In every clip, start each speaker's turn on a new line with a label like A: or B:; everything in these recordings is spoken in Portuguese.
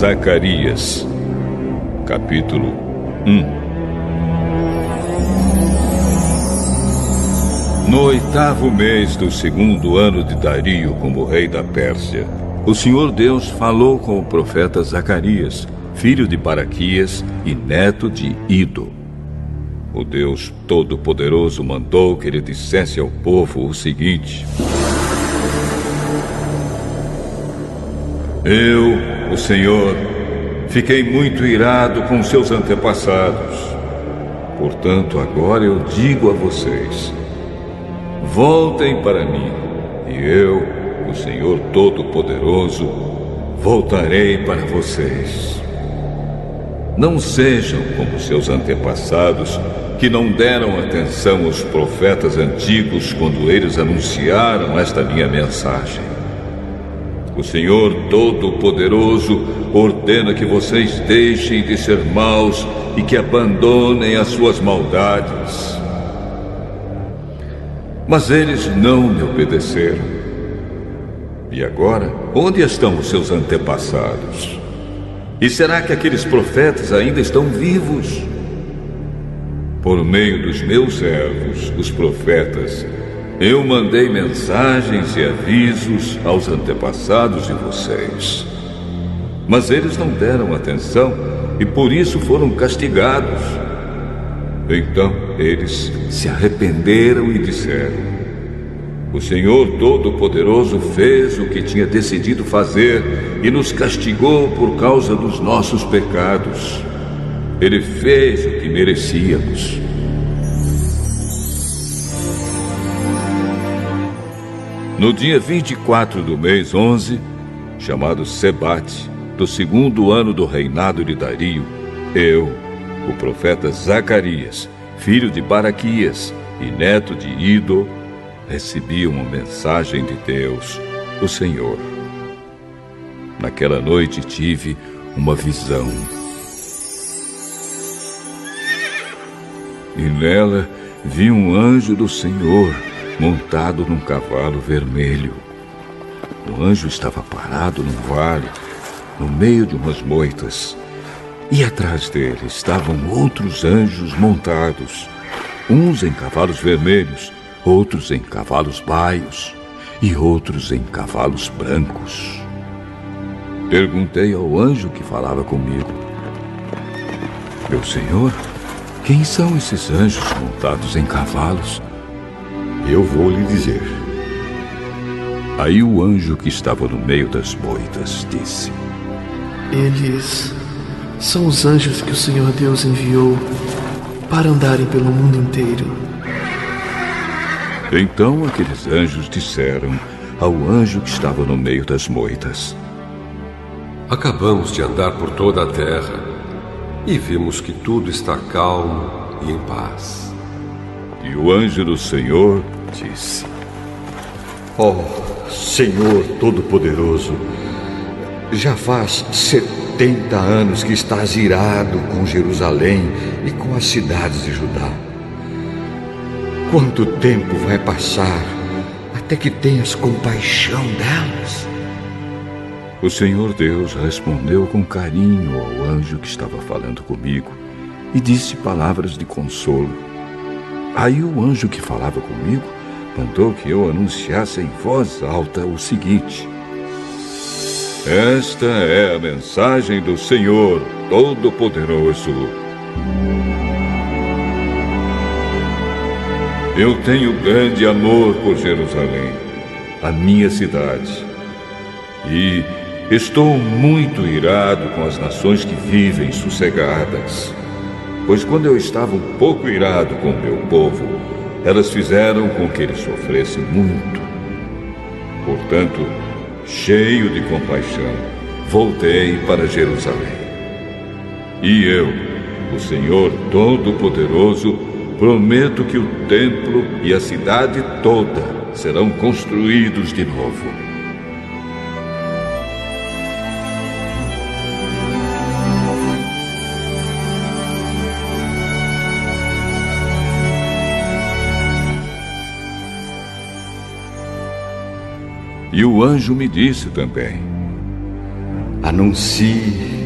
A: Zacarias, capítulo 1. No 8º mês do 2º ano de Dario como rei da Pérsia, o Senhor Deus falou com o profeta Zacarias, filho de Baraquias e neto de Ido. O Deus Todo-Poderoso mandou que ele dissesse ao povo o seguinte: Eu, o Senhor, fiquei muito irado com seus antepassados. Portanto, agora eu digo a vocês: voltem para mim, e eu, o Senhor Todo-Poderoso, voltarei para vocês. Não sejam como seus antepassados, que não deram atenção aos profetas antigos quando eles anunciaram esta minha mensagem. O Senhor Todo-Poderoso ordena que vocês deixem de ser maus e que abandonem as suas maldades. Mas eles não me obedeceram. E agora, onde estão os seus antepassados? E será que aqueles profetas ainda estão vivos? Por meio dos meus servos, os profetas, eu mandei mensagens e avisos aos antepassados de vocês. Mas eles não deram atenção e por isso foram castigados. Então eles se arrependeram e disseram: o Senhor Todo-Poderoso fez o que tinha decidido fazer e nos castigou por causa dos nossos pecados. Ele fez o que merecíamos. No dia 24 do mês 11, chamado Sebate, do 2º ano do reinado de Dario, eu, o profeta Zacarias, filho de Baraquias e neto de Ido, recebi uma mensagem de Deus, o Senhor. Naquela noite tive uma visão. E nela vi um anjo do Senhor montado num cavalo vermelho. O anjo estava parado num vale, no meio de umas moitas. E atrás dele estavam outros anjos montados, uns em cavalos vermelhos, outros em cavalos baios e outros em cavalos brancos. Perguntei ao anjo que falava comigo: meu senhor, quem são esses anjos montados em cavalos?
B: Eu vou lhe dizer.
A: Aí o anjo que estava no meio das moitas disse:
C: eles são os anjos que o Senhor Deus enviou para andarem pelo mundo inteiro.
A: Então aqueles anjos disseram ao anjo que estava no meio das moitas:
D: acabamos de andar por toda a terra e vimos que tudo está calmo e em paz.
A: E o anjo do Senhor disse:
B: Senhor Todo-Poderoso, já faz 70 anos que estás irado com Jerusalém e com as cidades de Judá. Quanto tempo vai passar até que tenhas compaixão delas?
A: O Senhor Deus respondeu com carinho ao anjo que estava falando comigo e disse palavras de consolo. Aí o anjo que falava comigo mandou que eu anunciasse em voz alta o seguinte: esta é a mensagem do Senhor Todo-Poderoso. Eu tenho grande amor por Jerusalém, a minha cidade, e estou muito irado com as nações que vivem sossegadas. Pois quando eu estava um pouco irado com o meu povo, elas fizeram com que ele sofresse muito. Portanto, cheio de compaixão, voltei para Jerusalém. E eu, o Senhor Todo-Poderoso, prometo que o templo e a cidade toda serão construídos de novo. E o anjo me disse também:
B: anuncie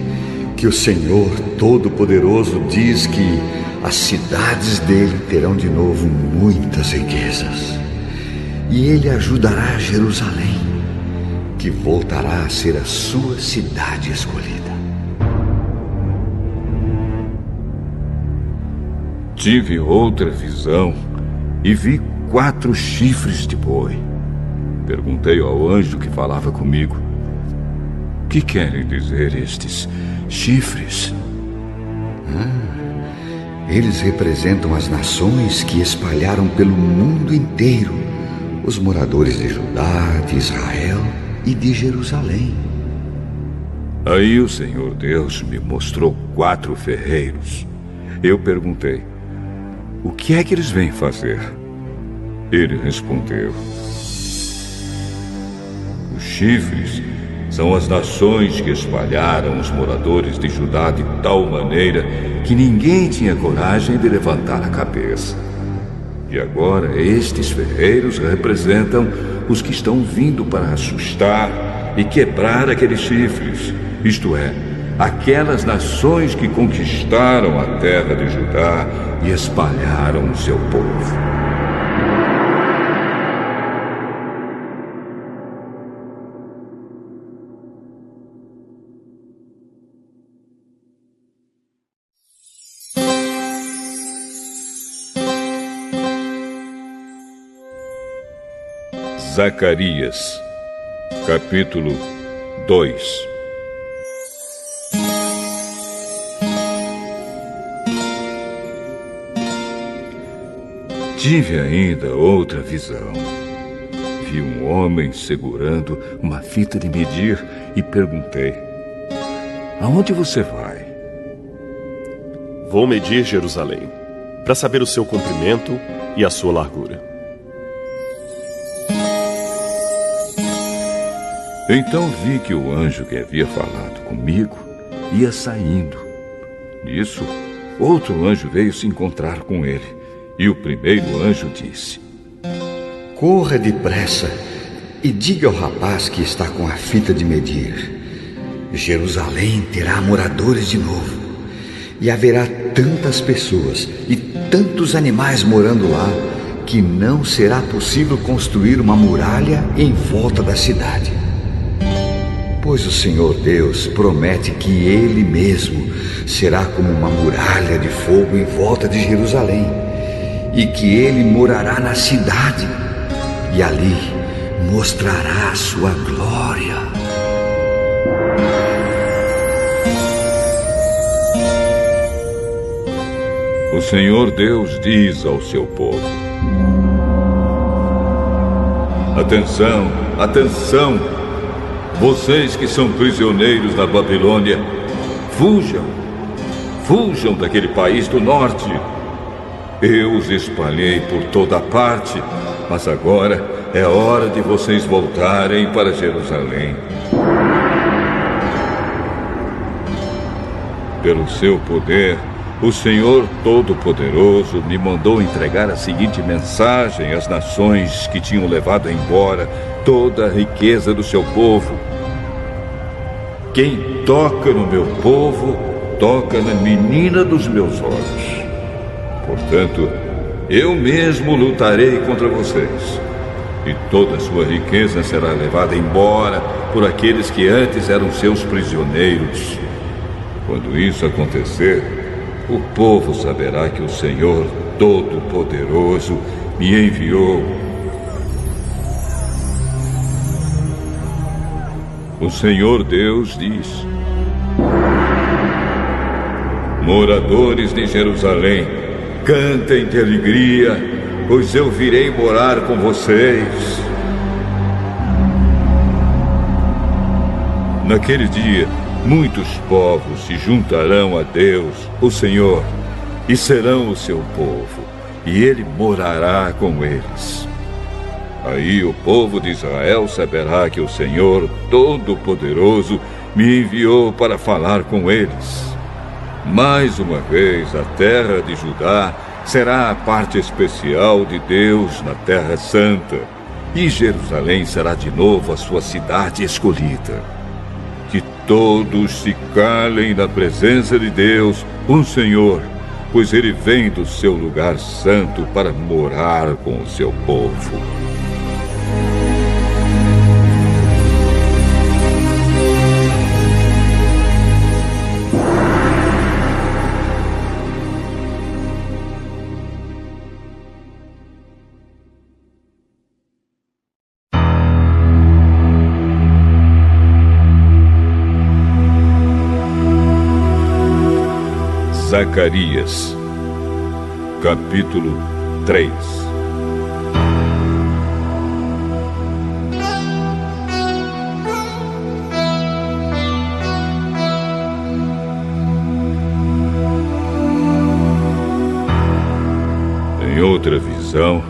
B: que o Senhor Todo-Poderoso diz que as cidades dele terão de novo muitas riquezas. E ele ajudará Jerusalém, que voltará a ser a sua cidade escolhida.
A: Tive outra visão e vi 4 chifres de boi. Perguntei ao anjo que falava comigo: o que querem dizer estes chifres?
B: Eles representam as nações que espalharam pelo mundo inteiro, os moradores de Judá, de Israel e de Jerusalém.
A: Aí o Senhor Deus me mostrou 4 ferreiros. Eu perguntei: o que é que eles vêm fazer? Ele respondeu: os chifres são as nações que espalharam os moradores de Judá de tal maneira que ninguém tinha coragem de levantar a cabeça. E agora estes ferreiros representam os que estão vindo para assustar e quebrar aqueles chifres, isto é, aquelas nações que conquistaram a terra de Judá e espalharam o seu povo. Zacarias, capítulo 2. Tive ainda outra visão. Vi um homem segurando uma fita de medir e perguntei: aonde você vai?
E: Vou medir Jerusalém, para saber o seu comprimento e a sua largura.
A: Então vi que o anjo que havia falado comigo ia saindo. Nisso, outro anjo veio se encontrar com ele. E o primeiro anjo disse:
B: corra depressa e diga ao rapaz que está com a fita de medir: Jerusalém terá moradores de novo, e haverá tantas pessoas e tantos animais morando lá que não será possível construir uma muralha em volta da cidade. Pois o Senhor Deus promete que Ele mesmo será como uma muralha de fogo em volta de Jerusalém, e que Ele morará na cidade, e ali mostrará a sua glória.
A: O Senhor Deus diz ao seu povo: atenção, atenção! Vocês que são prisioneiros na Babilônia, fujam! Fujam daquele país do norte! Eu os espalhei por toda parte, mas agora é hora de vocês voltarem para Jerusalém. Pelo seu poder, o Senhor Todo-Poderoso me mandou entregar a seguinte mensagem às nações que tinham levado embora toda a riqueza do seu povo: quem toca no meu povo, toca na menina dos meus olhos. Portanto, eu mesmo lutarei contra vocês, e toda a sua riqueza será levada embora por aqueles que antes eram seus prisioneiros. Quando isso acontecer, o povo saberá que o Senhor Todo-Poderoso me enviou. O Senhor Deus diz: moradores de Jerusalém, cantem de alegria, pois eu virei morar com vocês. Naquele dia, muitos povos se juntarão a Deus, o Senhor, e serão o seu povo, e Ele morará com eles. Aí o povo de Israel saberá que o Senhor Todo-Poderoso me enviou para falar com eles. Mais uma vez, a terra de Judá será a parte especial de Deus na Terra Santa, e Jerusalém será de novo a sua cidade escolhida. De todos se calem na presença de Deus, o Senhor, pois Ele vem do seu lugar santo para morar com o seu povo. Zacarias, capítulo 3. Em outra visão,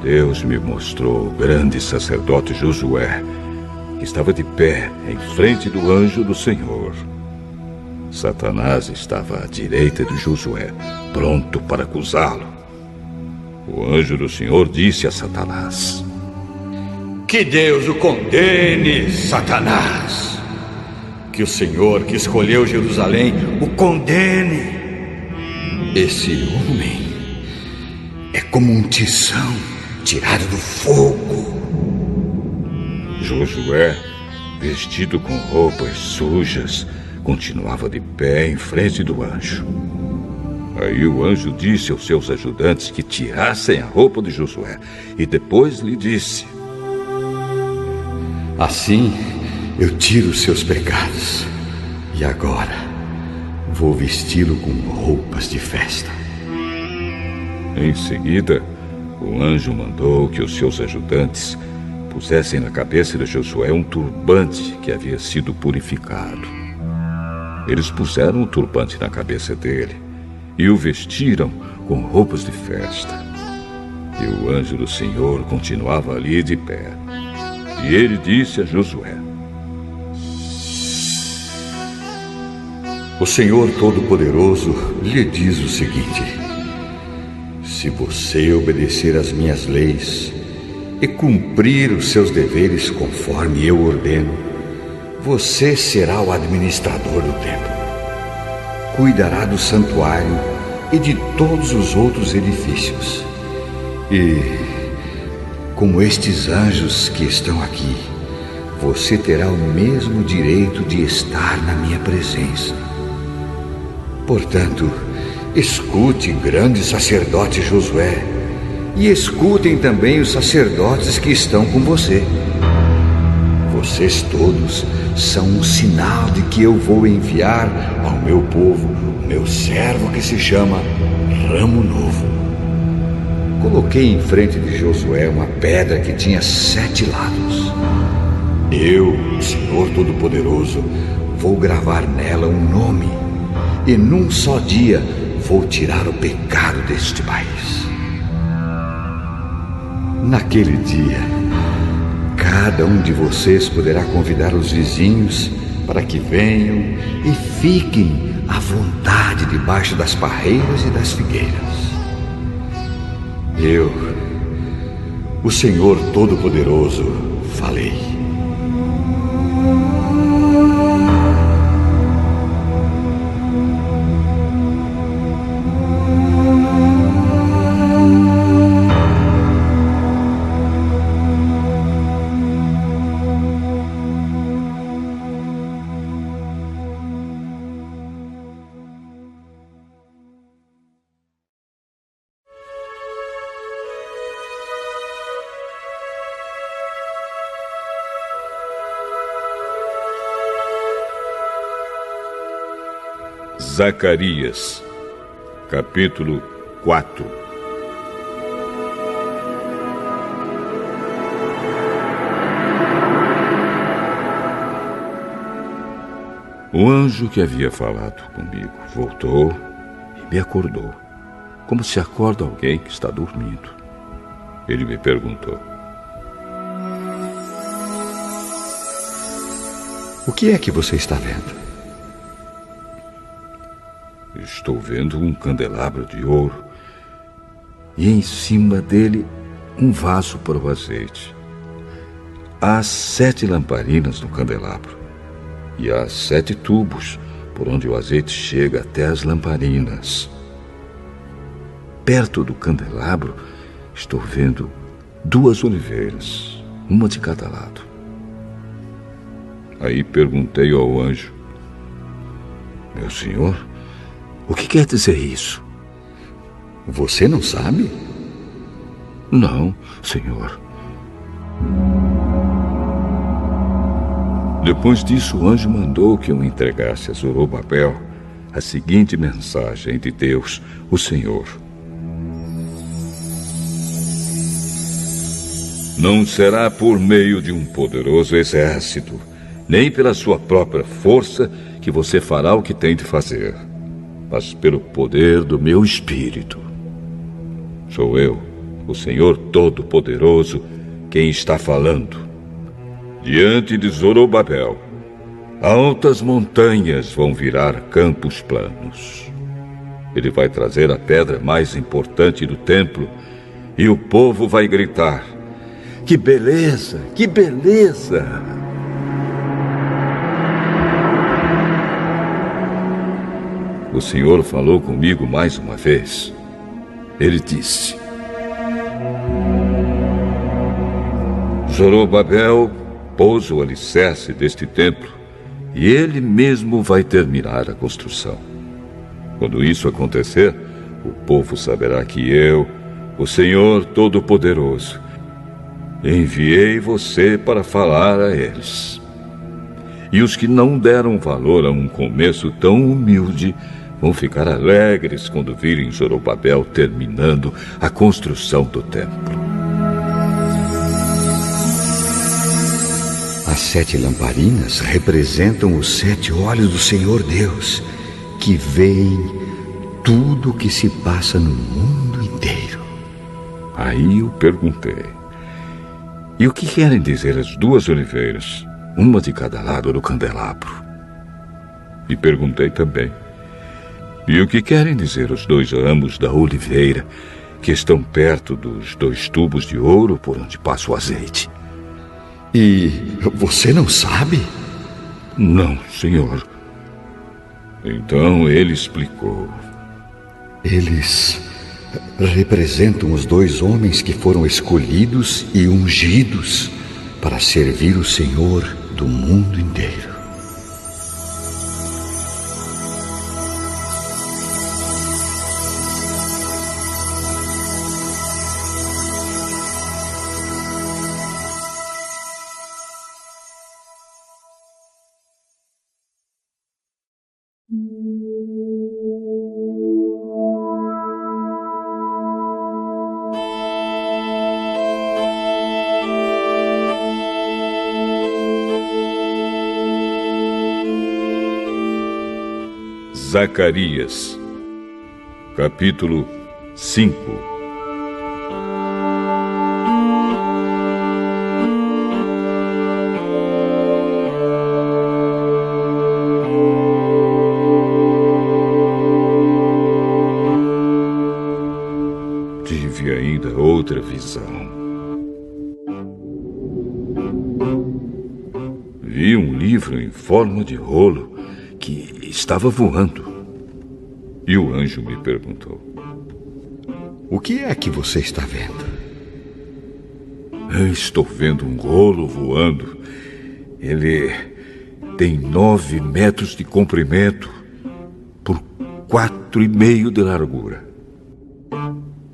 A: Deus me mostrou o grande sacerdote Josué, que estava de pé em frente do anjo do Senhor. Satanás estava à direita de Josué, pronto para acusá-lo. O anjo do Senhor disse a Satanás:
B: Que Deus o condene, Satanás! Que o Senhor que escolheu Jerusalém o condene! Esse homem é como um tição tirado do fogo.
A: Josué, vestido com roupas sujas, continuava de pé em frente do anjo. Aí o anjo disse aos seus ajudantes que tirassem a roupa de Josué e depois lhe disse:
B: Assim eu tiro os seus pecados e agora vou vesti-lo com roupas de festa.
A: Em seguida, o anjo mandou que os seus ajudantes pusessem na cabeça de Josué um turbante que havia sido purificado. Eles puseram o turbante na cabeça dele e o vestiram com roupas de festa. E o anjo do Senhor continuava ali de pé. E ele disse a Josué:
B: O Senhor Todo-Poderoso lhe diz o seguinte: se você obedecer às minhas leis e cumprir os seus deveres conforme eu ordeno, você será o administrador do templo. Cuidará do santuário e de todos os outros edifícios. E, como estes anjos que estão aqui, você terá o mesmo direito de estar na minha presença. Portanto, escute, grande sacerdote Josué, e escutem também os sacerdotes que estão com você. Vocês todos são um sinal de que eu vou enviar ao meu povo o meu servo que se chama Ramo Novo. Coloquei em frente de Josué uma pedra que tinha 7 lados. Eu, o Senhor Todo-Poderoso, vou gravar nela um nome e num só dia vou tirar o pecado deste país. Naquele dia, cada um de vocês poderá convidar os vizinhos para que venham e fiquem à vontade debaixo das parreiras e das figueiras. Eu, o Senhor Todo-Poderoso, falei.
A: Zacarias, capítulo 4. O anjo que havia falado comigo voltou e me acordou, como se acorda alguém que está dormindo. Ele me perguntou:
B: O que é que você está vendo?
A: Estou vendo um candelabro de ouro e em cima dele um vaso para o azeite. Há 7 lamparinas no candelabro e há 7 tubos por onde o azeite chega até as lamparinas. Perto do candelabro estou vendo 2 oliveiras, uma de cada lado. Aí perguntei ao anjo: meu senhor, o que quer dizer isso?
B: Você não sabe?
A: Não, senhor. Depois disso, o anjo mandou que eu entregasse a Zorobabel a seguinte mensagem de Deus, o Senhor: não será por meio de um poderoso exército, nem pela sua própria força, que você fará o que tem de fazer, mas pelo poder do meu Espírito. Sou eu, o Senhor Todo-Poderoso, quem está falando. Diante de Zorobabel, altas montanhas vão virar campos planos. Ele vai trazer a pedra mais importante do templo e o povo vai gritar: que beleza, que beleza! O Senhor falou comigo mais uma vez. Ele disse: Zorobabel pôs o alicerce deste templo e ele mesmo vai terminar a construção. Quando isso acontecer, o povo saberá que eu, o Senhor Todo-Poderoso, enviei você para falar a eles. E os que não deram valor a um começo tão humilde vão ficar alegres quando virem Zorobabel terminando a construção do templo.
B: As 7 lamparinas representam os 7 olhos do Senhor Deus, que veem tudo o que se passa no mundo inteiro.
A: Aí eu perguntei: e o que querem dizer as 2 oliveiras, uma de cada lado do candelabro? E perguntei também: e o que querem dizer os 2 ramos da oliveira que estão perto dos 2 tubos de ouro por onde passa o azeite?
B: E você não sabe?
A: Não, senhor. Então ele explicou:
B: eles representam os 2 homens que foram escolhidos e ungidos para servir o Senhor do mundo inteiro.
A: Zacarias, capítulo 5. Tive ainda outra visão. Vi um livro em forma de rolo que estava voando. E o anjo me perguntou:
B: o que é que você está vendo?
A: Estou vendo um rolo voando. Ele tem 9 metros de comprimento por 4,5 de largura.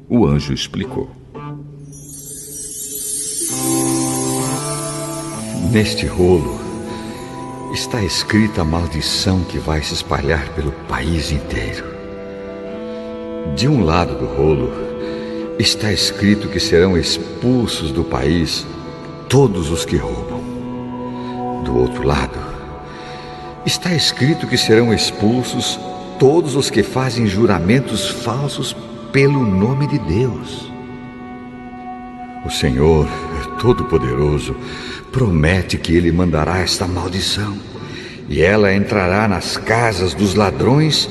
A: O anjo explicou:
B: neste rolo está escrita a maldição que vai se espalhar pelo país inteiro. De um lado do rolo está escrito que serão expulsos do país todos os que roubam. Do outro lado está escrito que serão expulsos todos os que fazem juramentos falsos pelo nome de Deus. O Senhor Todo-Poderoso promete que Ele mandará esta maldição, e ela entrará nas casas dos ladrões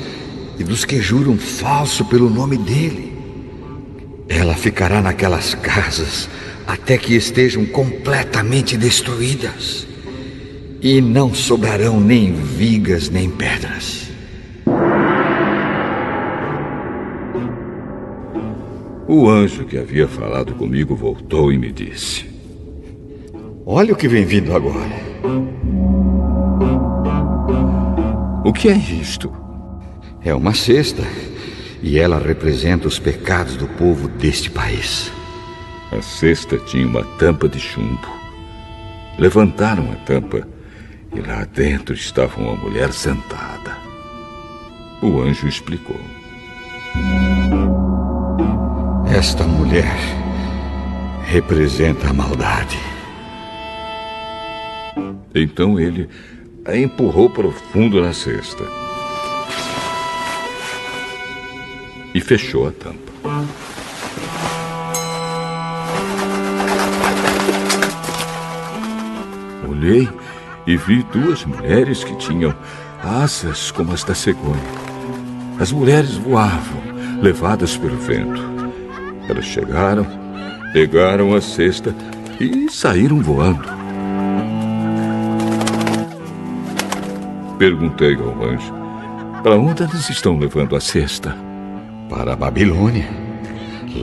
B: e dos que juram falso pelo nome dEle. Ela ficará naquelas casas até que estejam completamente destruídas, e não sobrarão nem vigas nem pedras.
A: O anjo que havia falado comigo voltou e me disse:
B: Olha o que vem vindo agora.
A: O que é isto?
B: É uma cesta, e ela representa os pecados do povo deste país.
A: A cesta tinha uma tampa de chumbo. Levantaram a tampa e lá dentro estava uma mulher sentada. O anjo explicou:
B: Esta mulher representa a maldade.
A: Então ele a empurrou para o fundo da cesta e fechou a tampa. Olhei e vi duas mulheres que tinham asas como as da cegonha. As mulheres voavam, levadas pelo vento. Elas chegaram, pegaram a cesta e saíram voando. Perguntei ao anjo: para onde elas estão levando a cesta?
B: Para a Babilônia.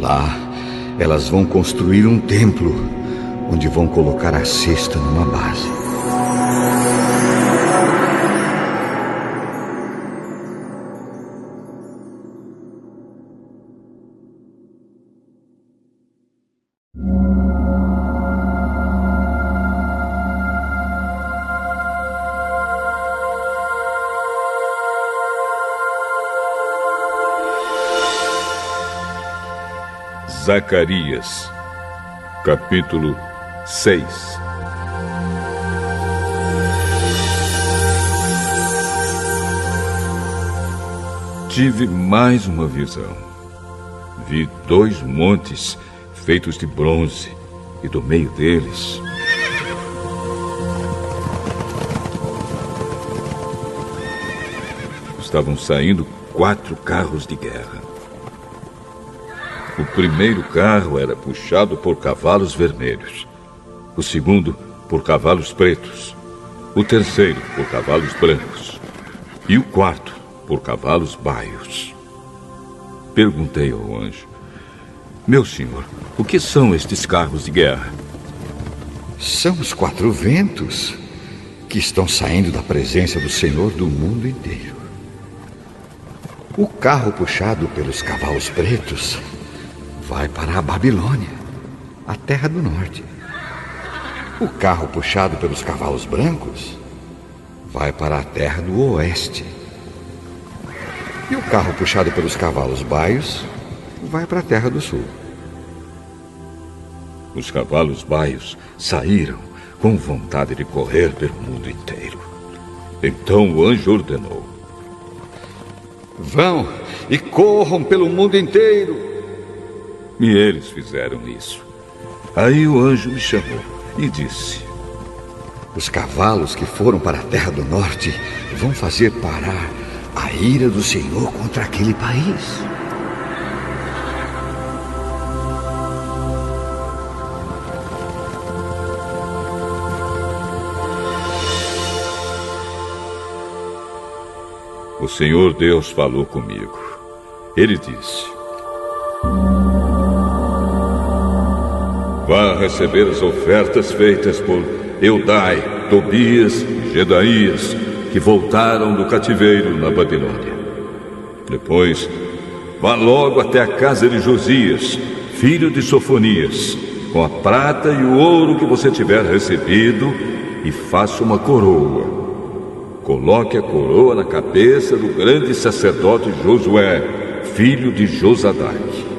B: Lá, elas vão construir um templo, onde vão colocar a cesta numa base.
A: Zacarias, capítulo 6. Tive mais uma visão. Vi 2 montes feitos de bronze, e do meio deles estavam saindo 4 carros de guerra. O primeiro carro era puxado por cavalos vermelhos, o segundo por cavalos pretos, o terceiro por cavalos brancos e o quarto por cavalos baios. Perguntei ao anjo: meu senhor, o que são estes carros de guerra?
B: São os 4 ventos que estão saindo da presença do Senhor do mundo inteiro. O carro puxado pelos cavalos pretos vai para a Babilônia, a terra do norte. O carro puxado pelos cavalos brancos vai para a terra do oeste. E o carro puxado pelos cavalos baios vai para a terra do sul.
A: Os cavalos baios saíram com vontade de correr pelo mundo inteiro. Então o anjo ordenou:
B: vão e corram pelo mundo inteiro.
A: E eles fizeram isso. Aí o anjo me chamou e disse:
B: os cavalos que foram para a terra do norte vão fazer parar a ira do Senhor contra aquele país.
A: O Senhor Deus falou comigo. Ele disse: vá receber as ofertas feitas por Eudai, Tobias e Gedaías, que voltaram do cativeiro na Babilônia. Depois, vá logo até a casa de Josias, filho de Sofonias, com a prata e o ouro que você tiver recebido, e faça uma coroa. Coloque a coroa na cabeça do grande sacerdote Josué, filho de Josadaque.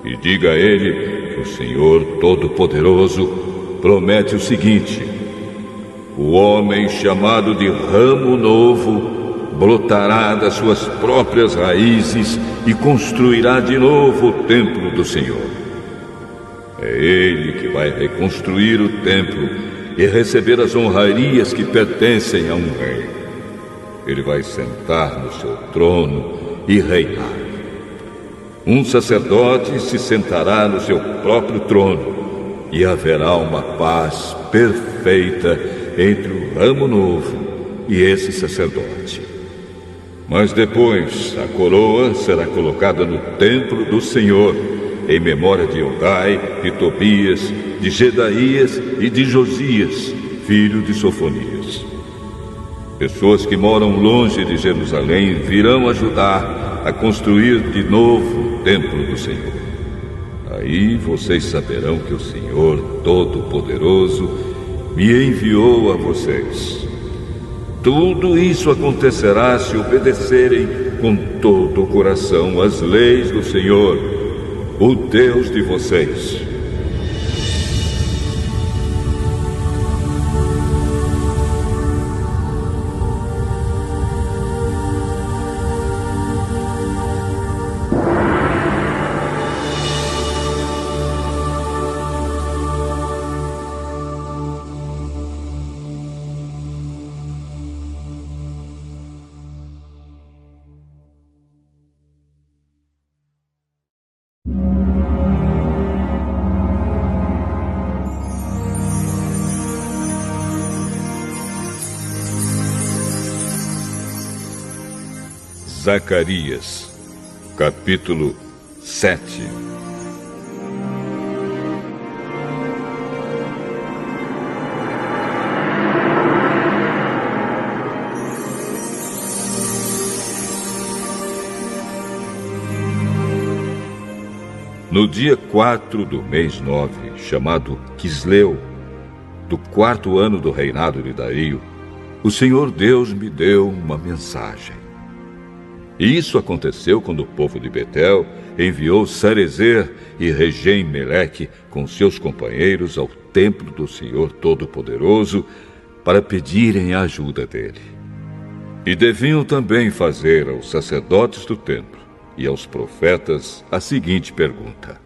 A: E diga a ele que o Senhor Todo-Poderoso promete o seguinte: o homem chamado de ramo novo brotará das suas próprias raízes e construirá de novo o templo do Senhor. É ele que vai reconstruir o templo e receber as honrarias que pertencem a um rei. Ele vai sentar no seu trono e reinar. Um sacerdote se sentará no seu próprio trono e haverá uma paz perfeita entre o ramo novo e esse sacerdote. Mas depois a coroa será colocada no templo do Senhor, em memória de Eldai, de Tobias, de Gedaías e de Josias, filho de Sofonias. Pessoas que moram longe de Jerusalém virão ajudar a construir de novo o templo do Senhor. Aí vocês saberão que o Senhor Todo-Poderoso me enviou a vocês. Tudo isso acontecerá se obedecerem com todo o coração às leis do Senhor, o Deus de vocês. Zacarias, capítulo 7. No dia 4 do mês 9, chamado Quisleu, do 4º ano do reinado de Dario, o Senhor Deus me deu uma mensagem. E isso aconteceu quando o povo de Betel enviou Sarezer e Regem-Meleque com seus companheiros ao templo do Senhor Todo-Poderoso para pedirem a ajuda dele. E deviam também fazer aos sacerdotes do templo e aos profetas a seguinte pergunta: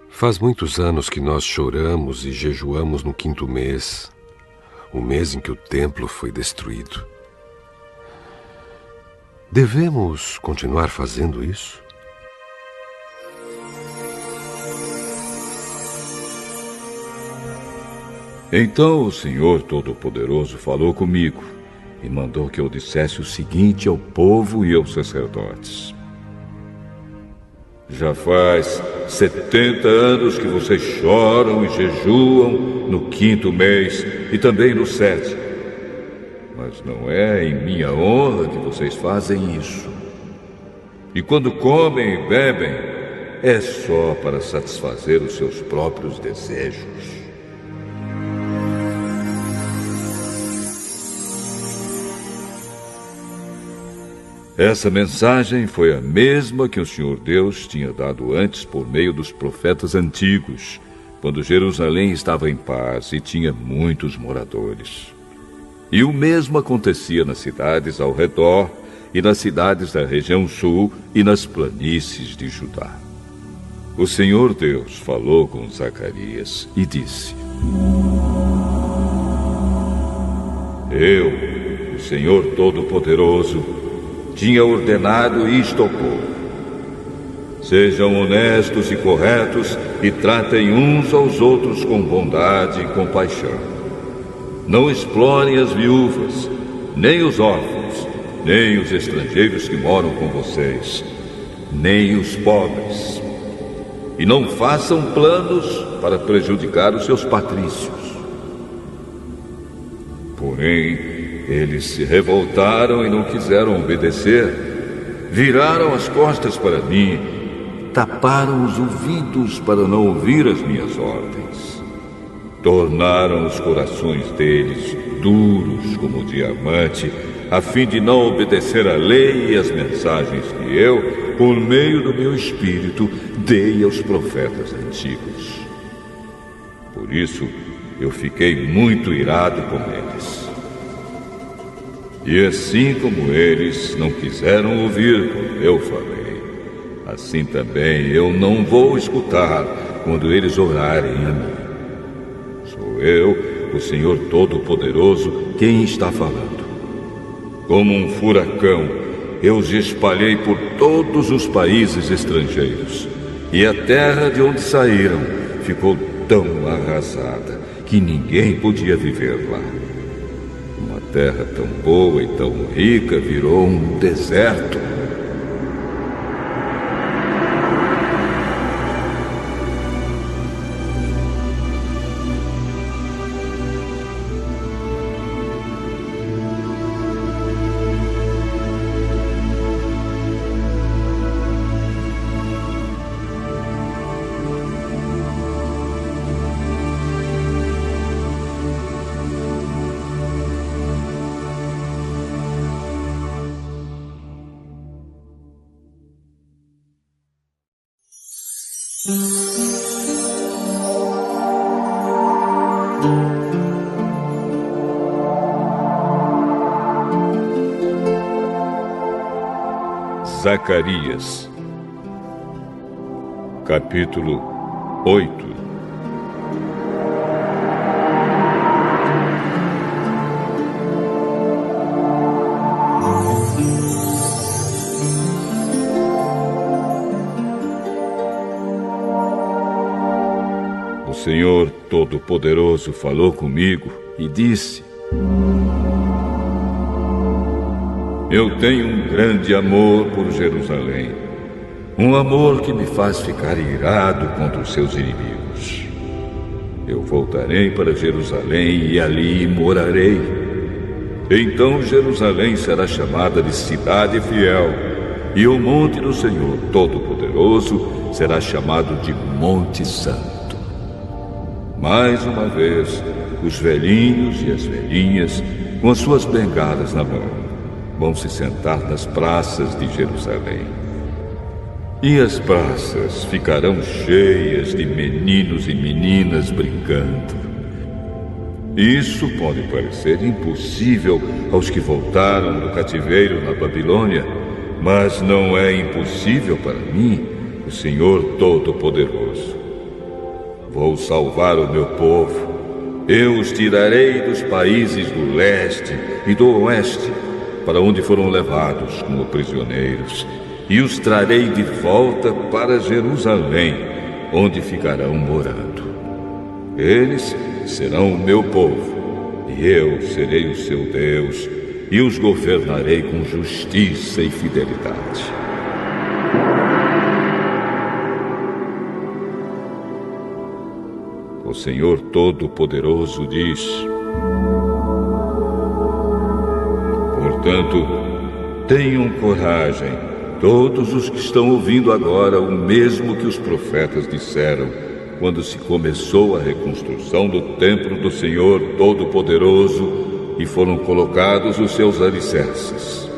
D: Faz muitos anos que nós choramos e jejuamos no 5º mês, o mês em que o templo foi destruído. Devemos continuar fazendo isso?
A: Então o Senhor Todo-Poderoso falou comigo e mandou que eu dissesse o seguinte ao povo e aos sacerdotes: Já faz 70 anos que vocês choram e jejuam no 5º mês e também no 7º. Mas não é em minha honra que vocês fazem isso. E quando comem e bebem, é só para satisfazer os seus próprios desejos. Essa mensagem foi a mesma que o Senhor Deus tinha dado antes por meio dos profetas antigos, quando Jerusalém estava em paz e tinha muitos moradores. E o mesmo acontecia nas cidades ao redor e nas cidades da região sul e nas planícies de Judá. O Senhor Deus falou com Zacarias e disse: Eu, o Senhor Todo-Poderoso, tinha ordenado isto ao povo: Sejam honestos e corretos e tratem uns aos outros com bondade e compaixão. Não explorem as viúvas, nem os órfãos, nem os estrangeiros que moram com vocês, nem os pobres. E não façam planos para prejudicar os seus patrícios. Porém, eles se revoltaram e não quiseram obedecer, viraram as costas para mim, taparam os ouvidos para não ouvir as minhas ordens. Tornaram os corações deles duros como diamante, a fim de não obedecer à lei e às mensagens que eu, por meio do meu espírito, dei aos profetas antigos. Por isso, eu fiquei muito irado com eles. E assim como eles não quiseram ouvir quando eu falei, assim também eu não vou escutar quando eles orarem a mim. Sou eu, o Senhor Todo-Poderoso, quem está falando. Como um furacão, eu os espalhei por todos os países estrangeiros, e a terra de onde saíram ficou tão arrasada que ninguém podia viver lá. Uma terra tão boa e tão rica virou um deserto. Zacarias, capítulo 8. O Senhor Todo-Poderoso falou comigo e disse: Eu tenho um grande amor por Jerusalém, um amor que me faz ficar irado contra os seus inimigos. Eu voltarei para Jerusalém e ali morarei. Então Jerusalém será chamada de cidade fiel, e o monte do Senhor Todo-Poderoso será chamado de Monte Santo. Mais uma vez, os velhinhos e as velhinhas, com as suas bengalas na mão, vão se sentar nas praças de Jerusalém. E as praças ficarão cheias de meninos e meninas brincando. Isso pode parecer impossível aos que voltaram do cativeiro na Babilônia, mas não é impossível para mim, o Senhor Todo-Poderoso. Vou salvar o meu povo. Eu os tirarei dos países do leste e do oeste, para onde foram levados como prisioneiros, e os trarei de volta para Jerusalém, onde ficarão morando. Eles serão o meu povo, e eu serei o seu Deus, e os governarei com justiça e fidelidade. O Senhor Todo-Poderoso diz: Portanto, tenham coragem, todos os que estão ouvindo agora o mesmo que os profetas disseram quando se começou a reconstrução do templo do Senhor Todo-Poderoso e foram colocados os seus alicerces.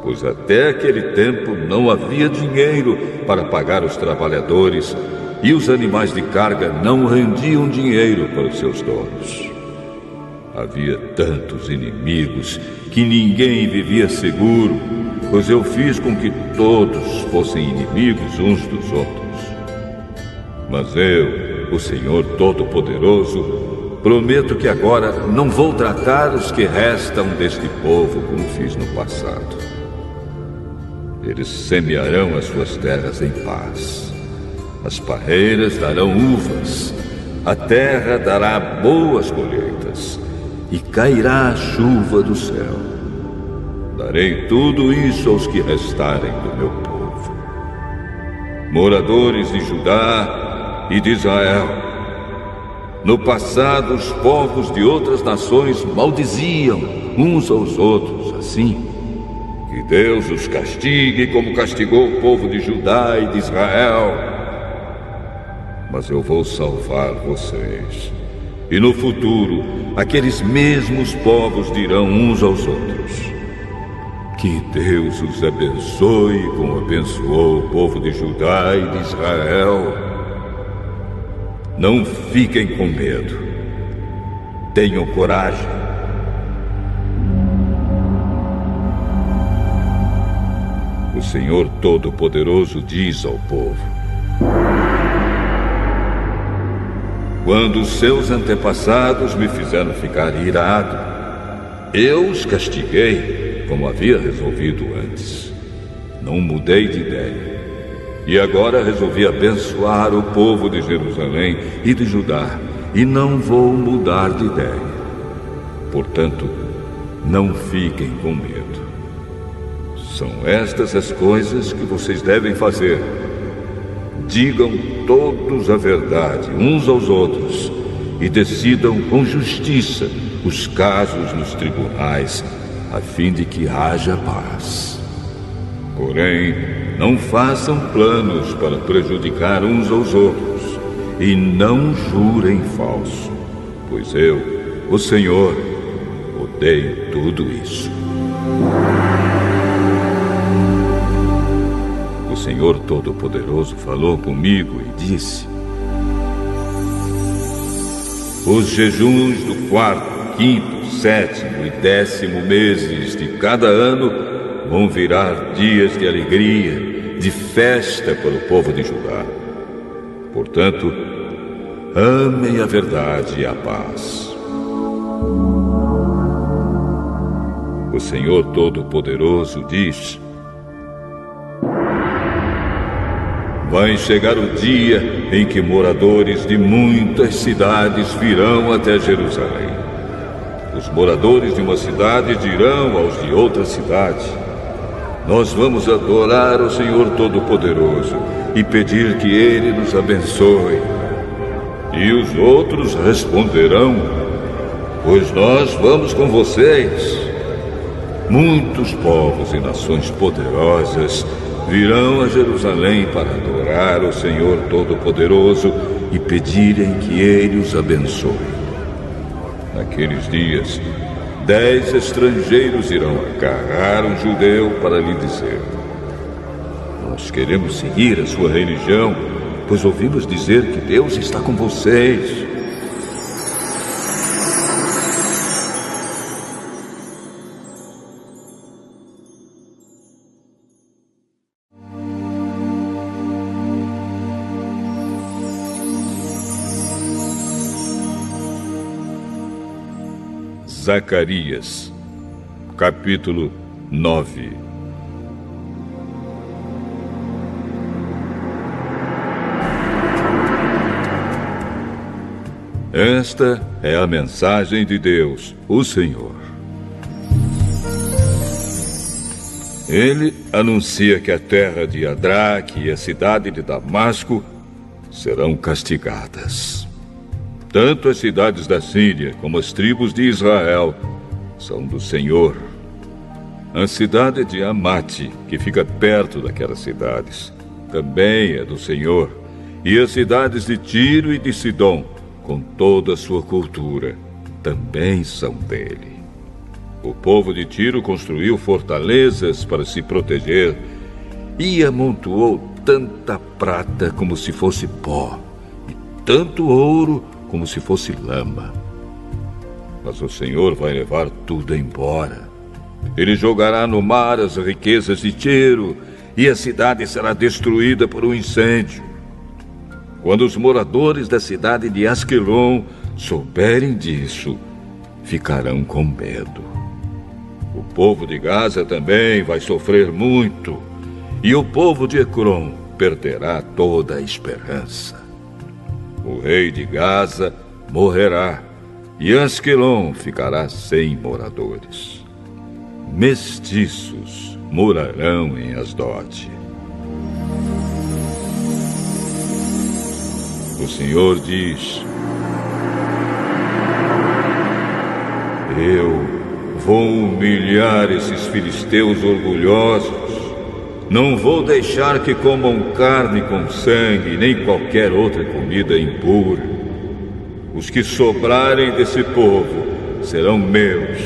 A: Pois até aquele tempo não havia dinheiro para pagar os trabalhadores e os animais de carga não rendiam dinheiro para os seus donos. Havia tantos inimigos que ninguém vivia seguro, pois eu fiz com que todos fossem inimigos uns dos outros. Mas eu, o Senhor Todo-Poderoso, prometo que agora não vou tratar os que restam deste povo como fiz no passado. Eles semearão as suas terras em paz. As parreiras darão uvas, a terra dará boas colheitas, e cairá a chuva do céu. Darei tudo isso aos que restarem do meu povo. Moradores de Judá e de Israel, no passado os povos de outras nações maldiziam uns aos outros assim. Que Deus os castigue como castigou o povo de Judá e de Israel. Mas eu vou salvar vocês. E no futuro, aqueles mesmos povos dirão uns aos outros: que Deus os abençoe como abençoou o povo de Judá e de Israel. Não fiquem com medo. Tenham coragem. O Senhor Todo-Poderoso diz ao povo: quando os seus antepassados me fizeram ficar irado, eu os castiguei como havia resolvido antes. Não mudei de ideia. E agora resolvi abençoar o povo de Jerusalém e de Judá, e não vou mudar de ideia. Portanto, não fiquem com medo. São estas as coisas que vocês devem fazer. Digam todos a verdade uns aos outros e decidam com justiça os casos nos tribunais, a fim de que haja paz. Porém, não façam planos para prejudicar uns aos outros e não jurem falso, pois eu, o Senhor, odeio tudo isso. O Senhor Todo-Poderoso falou comigo e disse: os jejuns do 4º, 5º, 7º e 10º meses de cada ano vão virar dias de alegria, de festa para o povo de Judá. Portanto, amem a verdade e a paz. O Senhor Todo-Poderoso diz: vai chegar o dia em que moradores de muitas cidades virão até Jerusalém. Os moradores de uma cidade dirão aos de outra cidade: nós vamos adorar o Senhor Todo-Poderoso e pedir que Ele nos abençoe. E os outros responderão: pois nós vamos com vocês. Muitos povos e nações poderosas virão a Jerusalém para adorar o Senhor Todo-Poderoso e pedirem que Ele os abençoe. Naqueles dias, 10 estrangeiros irão agarrar um judeu para lhe dizer: nós queremos seguir a sua religião, pois ouvimos dizer que Deus está com vocês. Zacarias, capítulo 9. Esta é a mensagem de Deus, o Senhor. Ele anuncia que a terra de Adraque e a cidade de Damasco serão castigadas. Tanto as cidades da Síria como as tribos de Israel são do Senhor. A cidade de Amate, que fica perto daquelas cidades, também é do Senhor. E as cidades de Tiro e de Sidom, com toda a sua cultura, também são dele. O povo de Tiro construiu fortalezas para se proteger e amontoou tanta prata como se fosse pó, e tanto ouro como se fosse lama. Mas o Senhor vai levar tudo embora. Ele jogará no mar as riquezas de Tiro, e a cidade será destruída por um incêndio. Quando os moradores da cidade de Asquelon souberem disso, ficarão com medo. O povo de Gaza também vai sofrer muito, e o povo de Ecrom perderá toda a esperança. O rei de Gaza morrerá, e Asquelon ficará sem moradores. Mestiços morarão em Asdote. O Senhor diz: eu vou humilhar esses filisteus orgulhosos. Não vou deixar que comam carne com sangue, nem qualquer outra comida impura. Os que sobrarem desse povo serão meus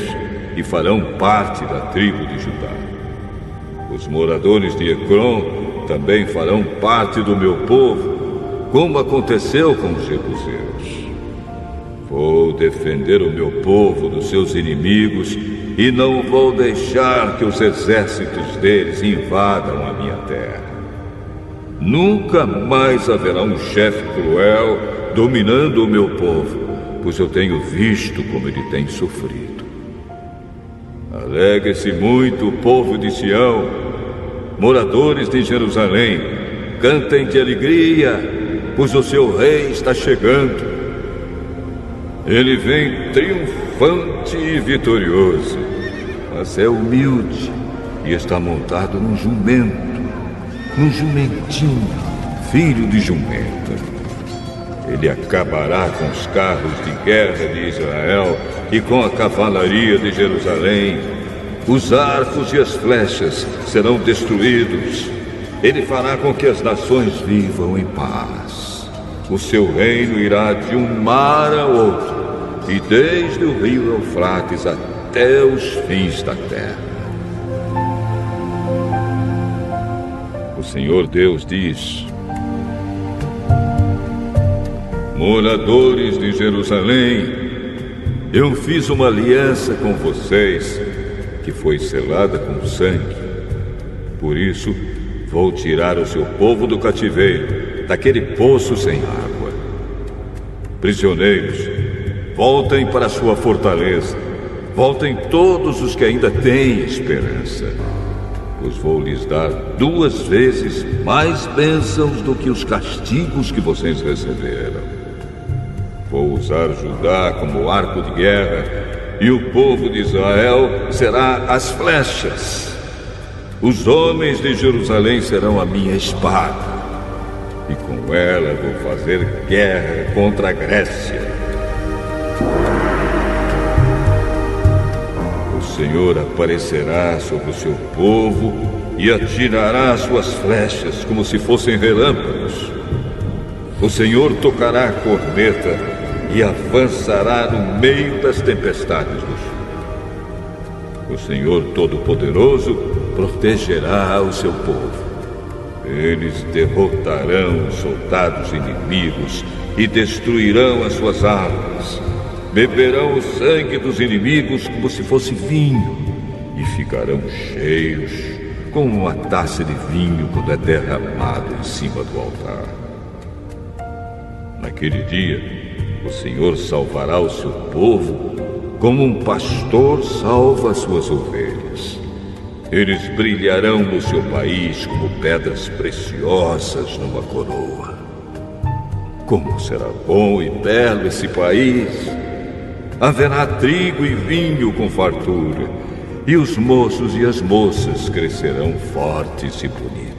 A: e farão parte da tribo de Judá. Os moradores de Ecrom também farão parte do meu povo, como aconteceu com os jebuseus. Vou defender o meu povo dos seus inimigos e não vou deixar que os exércitos deles invadam a minha terra. Nunca mais haverá um chefe cruel dominando o meu povo, pois eu tenho visto como ele tem sofrido. Alegre-se muito o povo de Sião, moradores de Jerusalém, cantem de alegria, pois o seu rei está chegando. Ele vem triunfante e vitorioso, mas é humilde e está montado num jumento, num jumentinho, filho de jumenta. Ele acabará com os carros de guerra de Israel e com a cavalaria de Jerusalém. Os arcos e as flechas serão destruídos. Ele fará com que as nações vivam em paz. O seu reino irá de um mar a outro, e desde o rio Eufrates até os fins da terra. O Senhor Deus diz: moradores de Jerusalém, eu fiz uma aliança com vocês, que foi selada com sangue. Por isso, vou tirar o seu povo do cativeiro, daquele poço sem água. Prisioneiros, voltem para sua fortaleza. Voltem todos os que ainda têm esperança, pois vou lhes dar 2 vezes mais bênçãos do que os castigos que vocês receberam. Vou usar Judá como arco de guerra, e o povo de Israel será as flechas. Os homens de Jerusalém serão a minha espada, e com ela vou fazer guerra contra a Grécia. O Senhor aparecerá sobre o seu povo e atirará suas flechas como se fossem relâmpagos. O Senhor tocará a corneta e avançará no meio das tempestades do sul. O Senhor Todo-Poderoso protegerá o seu povo. Eles derrotarão os soldados inimigos e destruirão as suas armas. Beberão o sangue dos inimigos como se fosse vinho e ficarão cheios, como uma taça de vinho quando é derramado em cima do altar. Naquele dia, o Senhor salvará o seu povo como um pastor salva as suas ovelhas. Eles brilharão no seu país como pedras preciosas numa coroa. Como será bom e belo esse país! Haverá trigo e vinho com fartura, e os moços e as moças crescerão fortes e bonitos.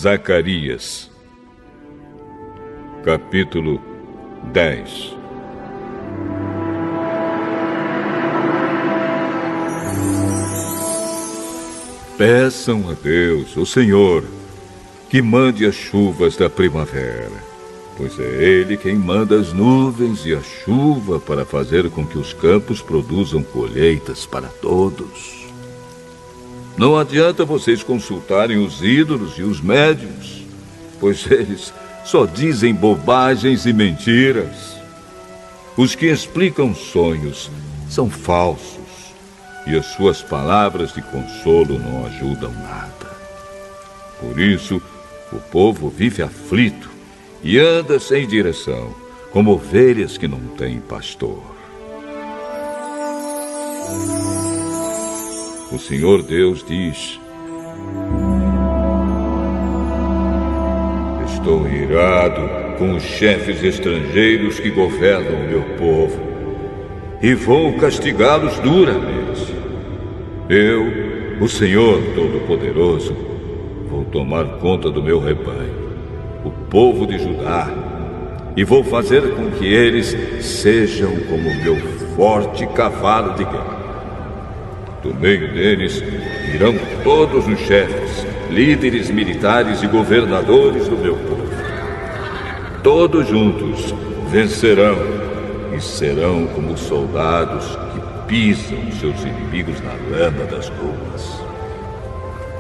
A: Zacarias, capítulo 10. Peçam a Deus, o Senhor, que mande as chuvas da primavera, pois é Ele quem manda as nuvens e a chuva para fazer com que os campos produzam colheitas para todos. Não adianta vocês consultarem os ídolos e os médiuns, pois eles só dizem bobagens e mentiras. Os que explicam sonhos são falsos, e as suas palavras de consolo não ajudam nada. Por isso, o povo vive aflito e anda sem direção, como ovelhas que não têm pastor. O Senhor Deus diz: estou irado com os chefes estrangeiros que governam o meu povo e vou castigá-los duramente. Eu, o Senhor Todo-Poderoso, vou tomar conta do meu rebanho, o povo de Judá, e vou fazer com que eles sejam como o meu forte cavalo de guerra. Do meio deles irão todos os chefes, líderes militares e governadores do meu povo. Todos juntos vencerão e serão como soldados que pisam seus inimigos na lama das ruas.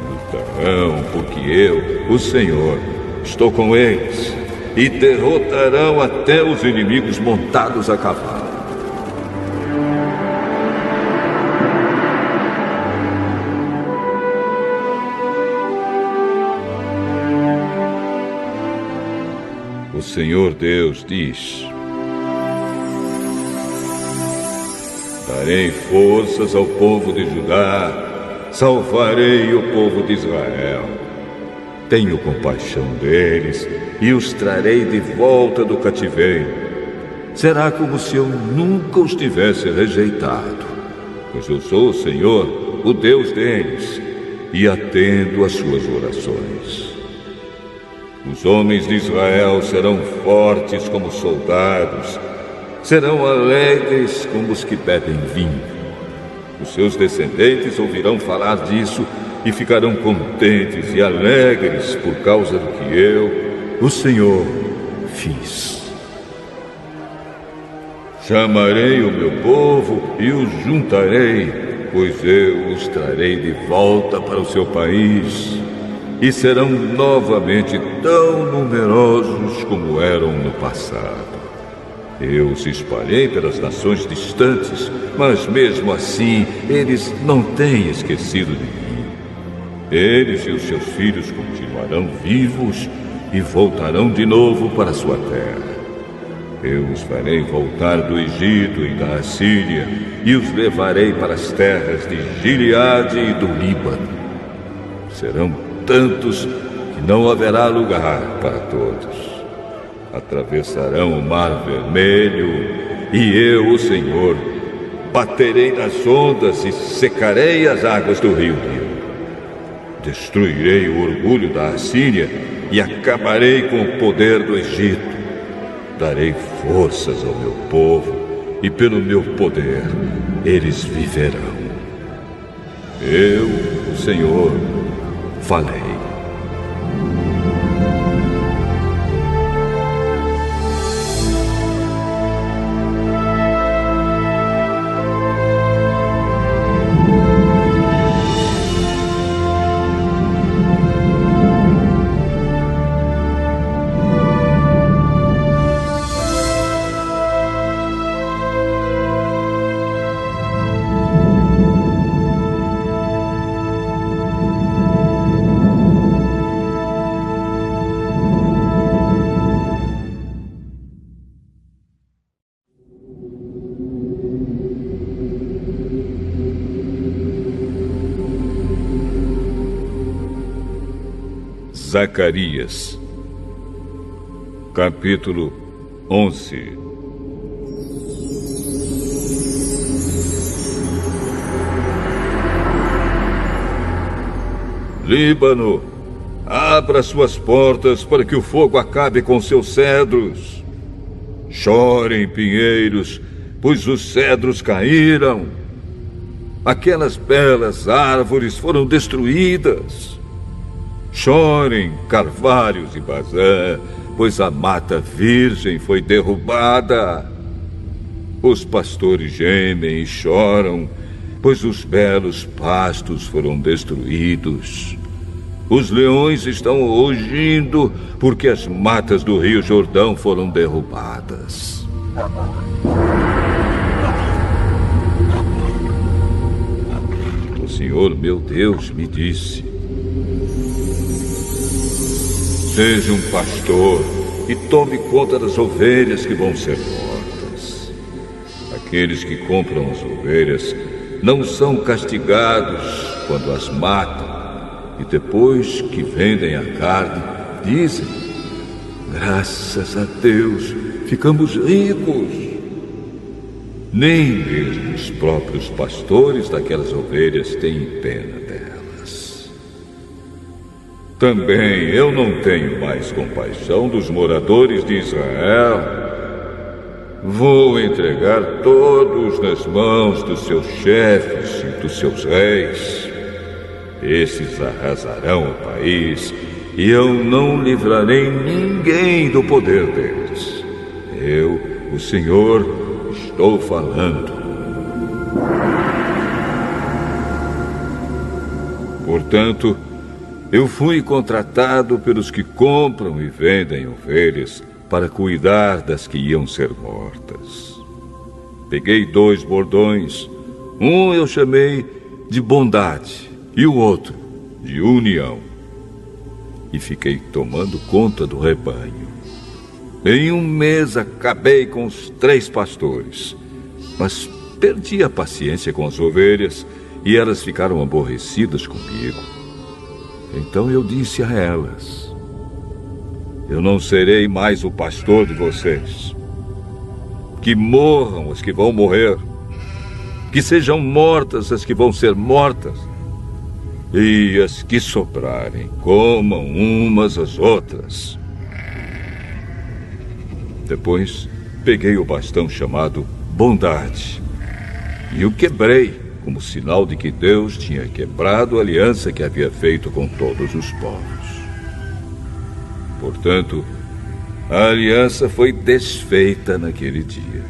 A: Lutarão porque eu, o Senhor, estou com eles, e derrotarão até os inimigos montados a cavalo. O Senhor Deus diz: darei forças ao povo de Judá, salvarei o povo de Israel. Tenho compaixão deles e os trarei de volta do cativeiro. Será como se eu nunca os tivesse rejeitado, pois eu sou o Senhor, o Deus deles, e atendo às suas orações. Os homens de Israel serão fortes como soldados, serão alegres como os que bebem vinho. Os seus descendentes ouvirão falar disso e ficarão contentes e alegres por causa do que eu, o Senhor, fiz. Chamarei o meu povo e os juntarei, pois eu os trarei de volta para o seu país, e serão novamente tão numerosos como eram no passado. Eu os espalhei pelas nações distantes, mas mesmo assim eles não têm esquecido de mim. Eles e os seus filhos continuarão vivos e voltarão de novo para sua terra. Eu os farei voltar do Egito e da Assíria e os levarei para as terras de Gileade e do Líbano. Serão tantos que não haverá lugar para todos. Atravessarão o Mar Vermelho e eu, o Senhor, baterei nas ondas e secarei as águas do rio Nilo. Destruirei o orgulho da Assíria e acabarei com o poder do Egito. Darei forças ao meu povo e pelo meu poder eles viverão. Eu, o Senhor, falei. Zacarias, capítulo 11. Líbano, abra suas portas para que o fogo acabe com seus cedros. Chorem, pinheiros, pois os cedros caíram. Aquelas belas árvores foram destruídas. Chorem, carvalhos e Bazã, pois a mata virgem foi derrubada. Os pastores gemem e choram, pois os belos pastos foram destruídos. Os leões estão rugindo, porque as matas do Rio Jordão foram derrubadas. O Senhor, meu Deus, me disse: seja um pastor e tome conta das ovelhas que vão ser mortas. Aqueles que compram as ovelhas não são castigados quando as matam, e depois que vendem a carne, dizem: graças a Deus, ficamos ricos. Nem mesmo os próprios pastores daquelas ovelhas têm pena delas. Também eu não tenho mais compaixão dos moradores de Israel. Vou entregar todos nas mãos dos seus chefes e dos seus reis. esses arrasarão o país, e eu não livrarei ninguém do poder deles. Eu, o Senhor, estou falando. Portanto, eu fui contratado pelos que compram e vendem ovelhas para cuidar das que iam ser mortas. Peguei 2 bordões, um eu chamei de bondade e o outro de união, e fiquei tomando conta do rebanho. Em 1 mês acabei com os 3 pastores, mas perdi a paciência com as ovelhas e elas ficaram aborrecidas comigo. Então eu disse a elas: eu não serei mais o pastor de vocês. Que morram as que vão morrer, que sejam mortas as que vão ser mortas, e as que sobrarem comam umas às outras. Depois peguei o bastão chamado bondade e o quebrei, como sinal de que Deus tinha quebrado a aliança que havia feito com todos os povos. Portanto, a aliança foi desfeita naquele dia.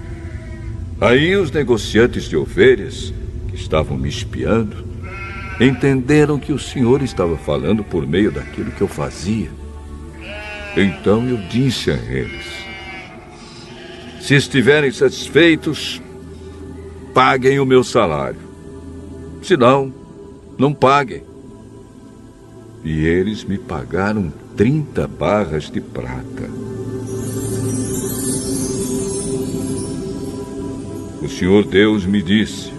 A: Aí os negociantes de ovelhas, que estavam me espiando, entenderam que o Senhor estava falando por meio daquilo que eu fazia. Então eu disse a eles: se estiverem satisfeitos, paguem o meu salário. Se não, não paguem. E eles me pagaram 30 barras de prata. O Senhor Deus me disse: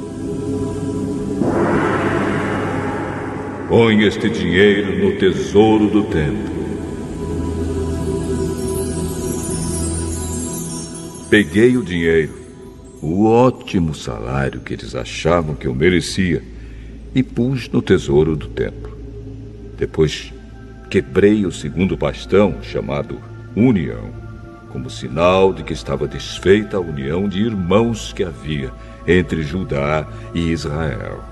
A: põe este dinheiro no tesouro do templo. Peguei o dinheiro, o ótimo salário que eles achavam que eu merecia, e pus no tesouro do templo. Depois quebrei o 2º bastão, chamado união, como sinal de que estava desfeita a união de irmãos que havia entre Judá e Israel.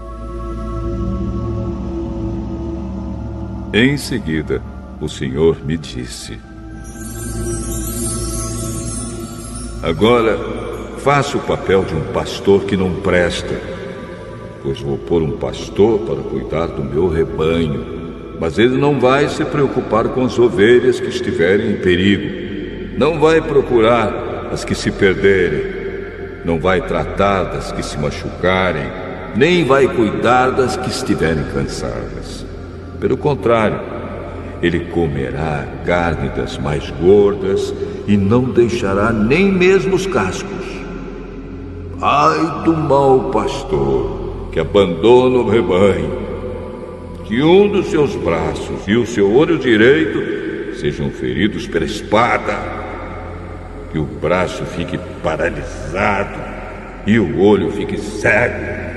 A: Em seguida, o Senhor me disse: agora faça o papel de um pastor que não presta, pois vou pôr um pastor para cuidar do meu rebanho, mas ele não vai se preocupar com as ovelhas que estiverem em perigo. Não vai procurar as que se perderem, não vai tratar das que se machucarem, nem vai cuidar das que estiverem cansadas. Pelo contrário, ele comerá a carne das mais gordas e não deixará nem mesmo os cascos. Ai do mau pastor que abandona o rebanho, que um dos seus braços e o seu olho direito sejam feridos pela espada, que o braço fique paralisado e o olho fique cego.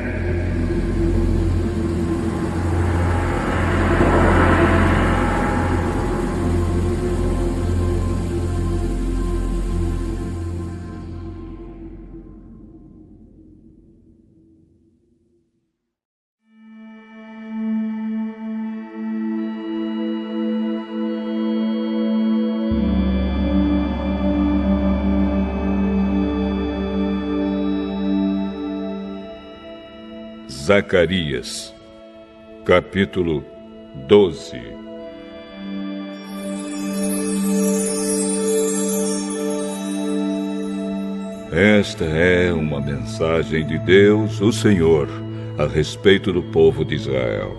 A: Zacarias, capítulo 12. Esta é uma mensagem de Deus, o Senhor, a respeito do povo de Israel.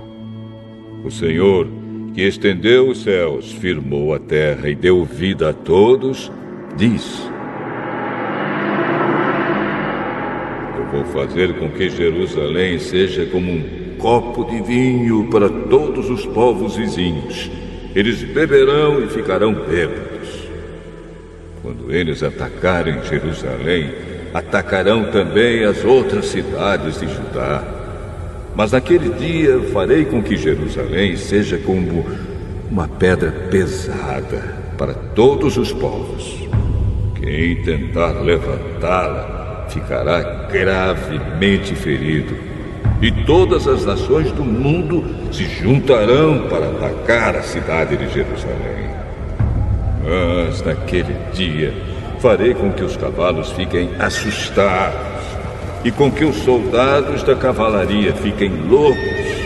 A: O Senhor, que estendeu os céus, firmou a terra e deu vida a todos, diz: vou fazer com que Jerusalém seja como um copo de vinho para todos os povos vizinhos. Eles beberão e ficarão bêbados. Quando eles atacarem Jerusalém, atacarão também as outras cidades de Judá. Mas naquele dia farei com que Jerusalém seja como uma pedra pesada para todos os povos. Quem tentar levantá-la ficará gravemente ferido, e todas as nações do mundo se juntarão para atacar a cidade de Jerusalém. Mas naquele dia farei com que os cavalos fiquem assustados e com que os soldados da cavalaria fiquem loucos.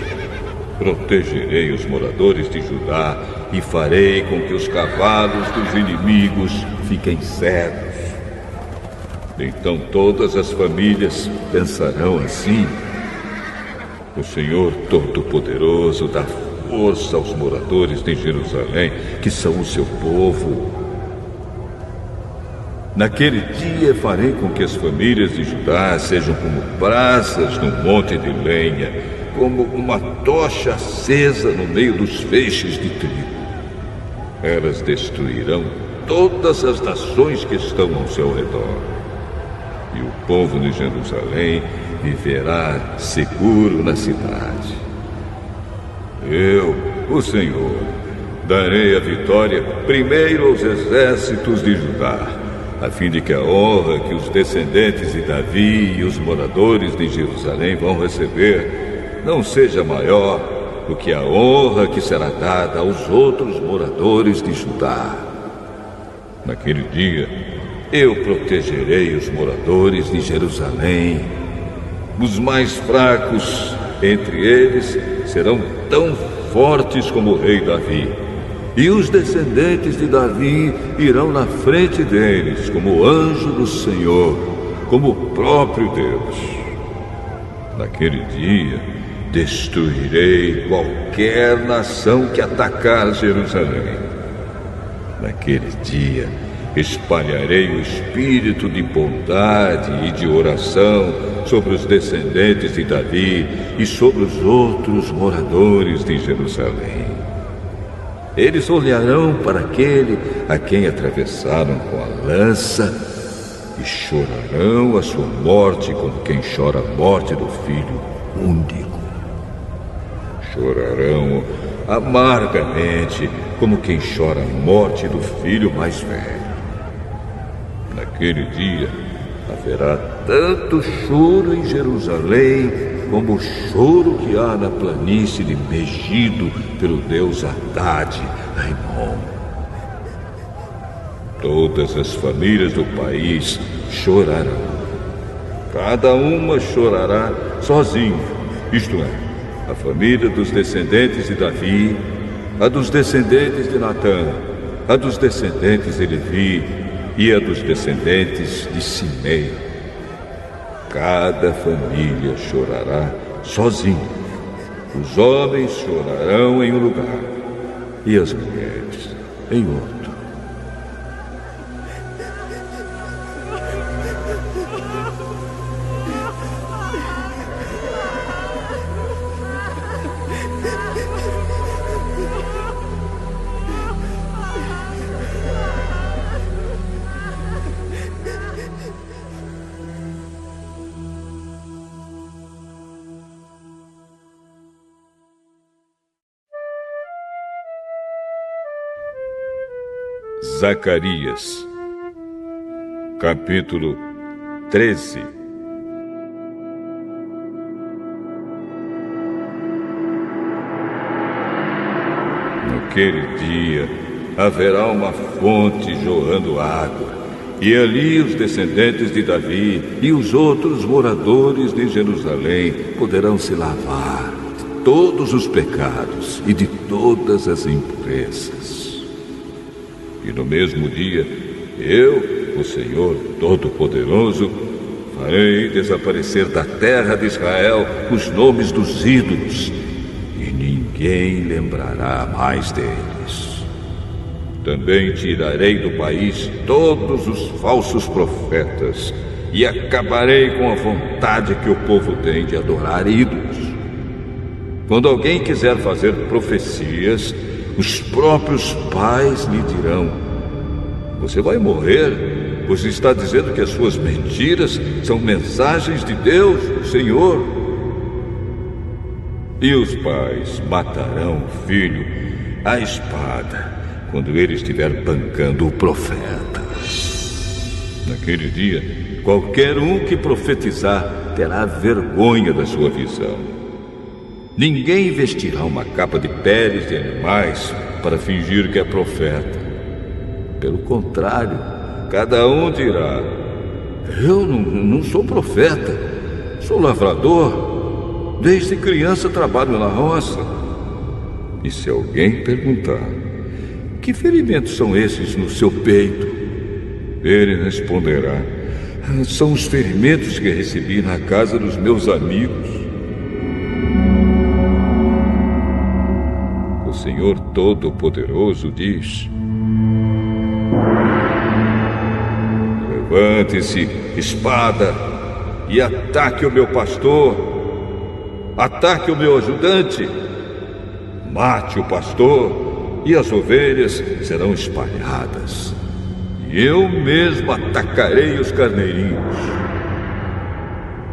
A: Protegerei os moradores de Judá e farei com que os cavalos dos inimigos fiquem cegos. Então todas as famílias pensarão assim: o Senhor Todo-Poderoso dá força aos moradores de Jerusalém, que são o seu povo. Naquele dia farei com que as famílias de Judá sejam como brasas num monte de lenha, como uma tocha acesa no meio dos feixes de trigo. Elas destruirão todas as nações que estão ao seu redor. E o povo de Jerusalém viverá seguro na cidade. Eu, o Senhor, darei a vitória primeiro aos exércitos de Judá, a fim de que a honra que os descendentes de Davi e os moradores de Jerusalém vão receber não seja maior do que a honra que será dada aos outros moradores de Judá. Naquele dia, eu protegerei os moradores de Jerusalém. Os mais fracos entre eles serão tão fortes como o rei Davi, e os descendentes de Davi irão na frente deles como o anjo do Senhor, como o próprio Deus. Naquele dia, destruirei qualquer nação que atacar Jerusalém. Naquele dia, espalharei o espírito de bondade e de oração sobre os descendentes de Davi e sobre os outros moradores de Jerusalém. Eles olharão para aquele a quem atravessaram com a lança e chorarão a sua morte como quem chora a morte do filho único. Chorarão amargamente como quem chora a morte do filho mais velho. Naquele dia haverá tanto choro em Jerusalém como o choro que há na planície de Megido pelo deus Haddad, Raimon. Todas as famílias do país chorarão. Cada uma chorará sozinha, isto é, a família dos descendentes de Davi, a dos descendentes de Natã, a dos descendentes de Levi e a dos descendentes de Simei. Cada família chorará sozinha. Os homens chorarão em um lugar e as mulheres em outro. Zacarias, capítulo 13. Naquele dia haverá uma fonte jorrando água, e ali os descendentes de Davi e os outros moradores de Jerusalém poderão se lavar de todos os pecados e de todas as impurezas. E no mesmo dia, eu, o Senhor Todo-Poderoso, farei desaparecer da terra de Israel os nomes dos ídolos, e ninguém lembrará mais deles. Também tirarei do país todos os falsos profetas, e acabarei com a vontade que o povo tem de adorar ídolos. Quando alguém quiser fazer profecias, os próprios pais lhe dirão: você vai morrer, pois está dizendo que as suas mentiras são mensagens de Deus, o Senhor. E os pais matarão o filho à espada, quando ele estiver bancando o profeta. Naquele dia, qualquer um que profetizar terá vergonha da sua visão. Ninguém vestirá uma capa de peles de animais para fingir que é profeta. Pelo contrário, cada um dirá: eu não sou profeta, sou lavrador. Desde criança trabalho na roça. E se alguém perguntar: que ferimentos são esses no seu peito? Ele responderá: são os ferimentos que recebi na casa dos meus amigos. O Senhor Todo-Poderoso diz: levante-se, espada, e ataque o meu pastor. Ataque o meu ajudante. Mate o pastor, e as ovelhas serão espalhadas. E eu mesmo atacarei os carneirinhos.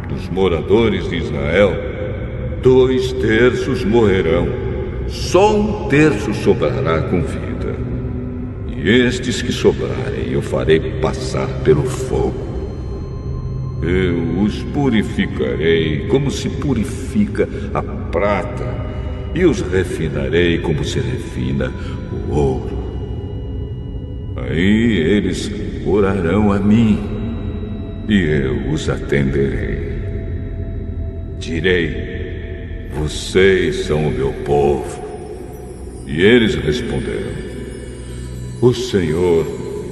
A: Dos moradores de Israel, 2/3 morrerão. Só 1/3 sobrará com vida. E estes que sobrarem eu farei passar pelo fogo. Eu os purificarei como se purifica a prata, e os refinarei como se refina o ouro. Aí eles orarão a mim, e eu os atenderei. Direi: vocês são o meu povo. E eles responderão: o Senhor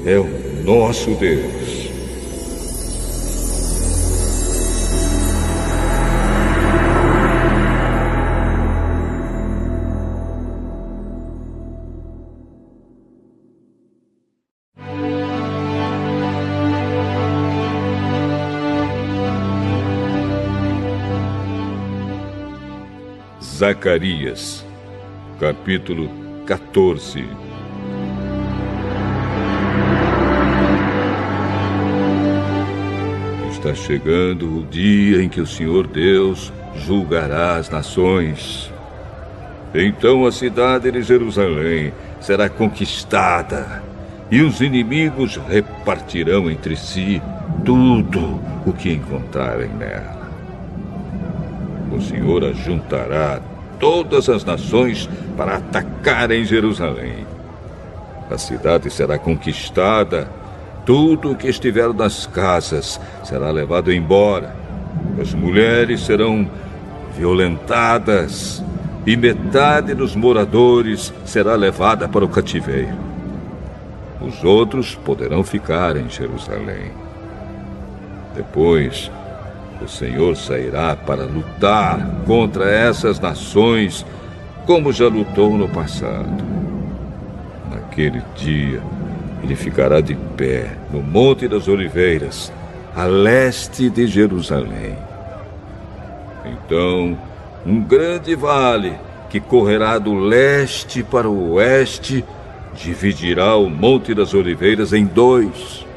A: é o nosso Deus. Zacarias, capítulo 14. Está chegando o dia em que o Senhor Deus julgará as nações. Então a cidade de Jerusalém será conquistada, e os inimigos repartirão entre si tudo o que encontrarem nela. O Senhor ajuntará todas as nações para atacarem Jerusalém. A cidade será conquistada, tudo o que estiver nas casas será levado embora. As mulheres serão violentadas, e metade dos moradores será levada para o cativeiro. Os outros poderão ficar em Jerusalém. Depois, o Senhor sairá para lutar contra essas nações, como já lutou no passado. Naquele dia, ele ficará de pé no Monte das Oliveiras, a leste de Jerusalém. Então, um grande vale que correrá do leste para o oeste dividirá o Monte das Oliveiras em 2.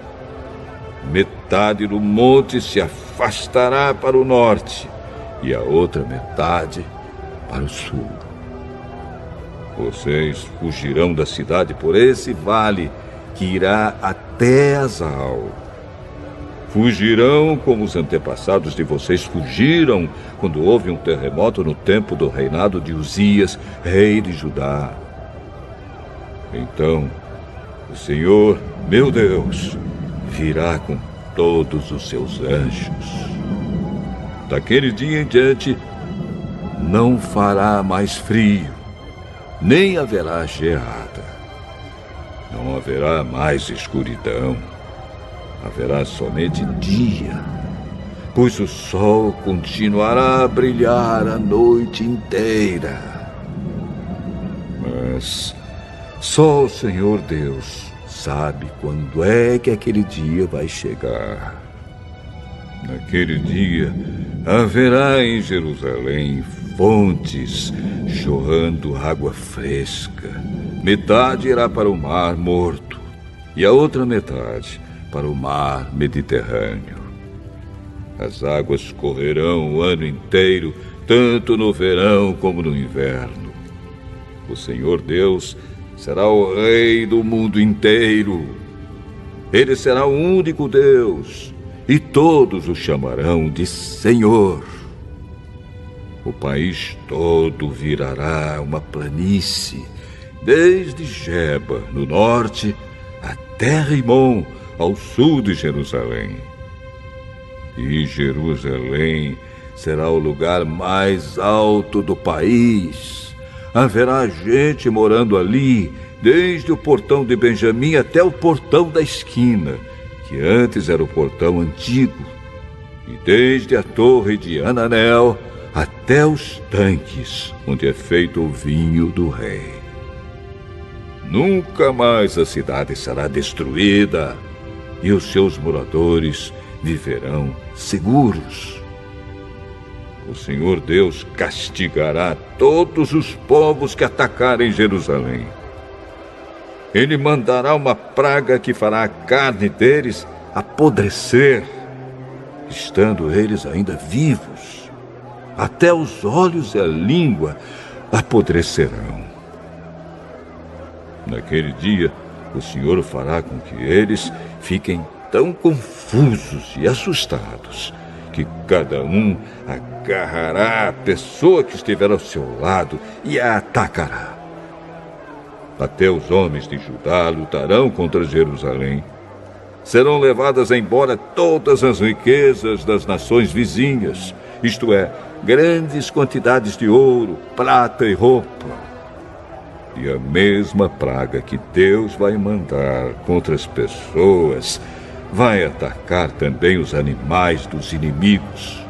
A: Metade do monte se afastará para o norte e a outra metade para o sul. Vocês fugirão da cidade por esse vale que irá até Azal. Fugirão como os antepassados de vocês fugiram quando houve um terremoto no tempo do reinado de Uzias, rei de Judá. Então, o Senhor, meu Deus, virá com todos os seus anjos. Daquele dia em diante, não fará mais frio, nem haverá geada. Não haverá mais escuridão. Haverá somente dia, pois o sol continuará a brilhar a noite inteira. Mas só o Senhor Deus sabe quando é que aquele dia vai chegar. Naquele dia, haverá em Jerusalém fontes jorrando água fresca. Metade irá para o Mar Morto e a outra metade para o Mar Mediterrâneo. As águas correrão o ano inteiro, tanto no verão como no inverno. O Senhor Deus será o Rei do mundo inteiro. Ele será o único Deus, e todos o chamarão de Senhor. O país todo virará uma planície, desde Geba, no norte, até Rimon, ao sul de Jerusalém. E Jerusalém será o lugar mais alto do país. Haverá gente morando ali, desde o portão de Benjamim até o portão da esquina, que antes era o portão antigo, e desde a torre de Ananel até os tanques, onde é feito o vinho do rei. Nunca mais a cidade será destruída, e os seus moradores viverão seguros. O Senhor Deus castigará todos os povos que atacarem Jerusalém. Ele mandará uma praga que fará a carne deles apodrecer, estando eles ainda vivos. Até os olhos e a língua apodrecerão. Naquele dia, o Senhor fará com que eles fiquem tão confusos e assustados que cada um agarrará a pessoa que estiver ao seu lado e a atacará. Até os homens de Judá lutarão contra Jerusalém. Serão levadas embora todas as riquezas das nações vizinhas, isto é, grandes quantidades de ouro, prata e roupa. E a mesma praga que Deus vai mandar contra as pessoas vai atacar também os animais dos inimigos,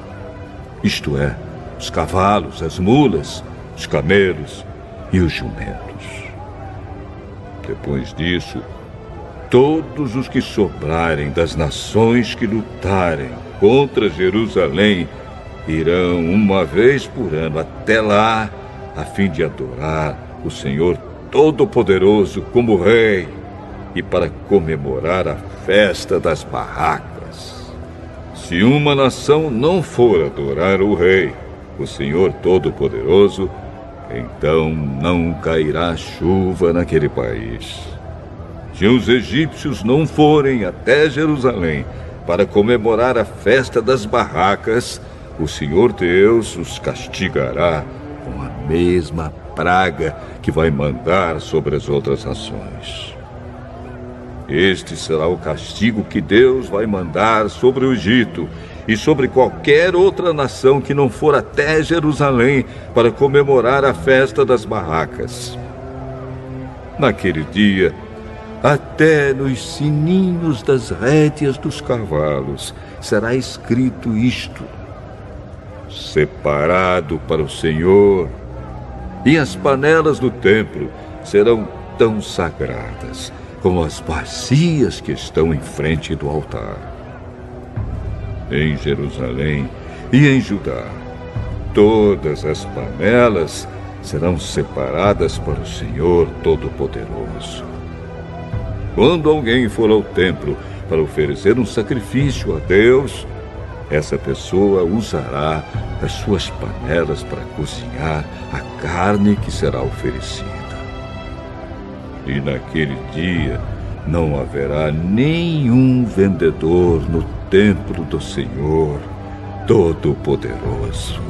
A: isto é, os cavalos, as mulas, os camelos e os jumentos. Depois disso, todos os que sobrarem das nações que lutarem contra Jerusalém irão uma vez por ano até lá, a fim de adorar o Senhor Todo-Poderoso como Rei e para comemorar a festa das barracas. Se uma nação não for adorar o Rei, o Senhor Todo-Poderoso, então não cairá chuva naquele país. Se os egípcios não forem até Jerusalém para comemorar a festa das barracas, o Senhor Deus os castigará com a mesma praga que vai mandar sobre as outras nações. Este será o castigo que Deus vai mandar sobre o Egito e sobre qualquer outra nação que não for até Jerusalém para comemorar a festa das barracas. Naquele dia, até nos sininhos das rédeas dos cavalos será escrito isto: separado para o Senhor, e as panelas do templo serão tão sagradas como as bacias que estão em frente do altar. Em Jerusalém e em Judá, todas as panelas serão separadas para o Senhor Todo-Poderoso. Quando alguém for ao templo para oferecer um sacrifício a Deus, essa pessoa usará as suas panelas para cozinhar a carne que será oferecida. E naquele dia não haverá nenhum vendedor no templo do Senhor Todo-Poderoso.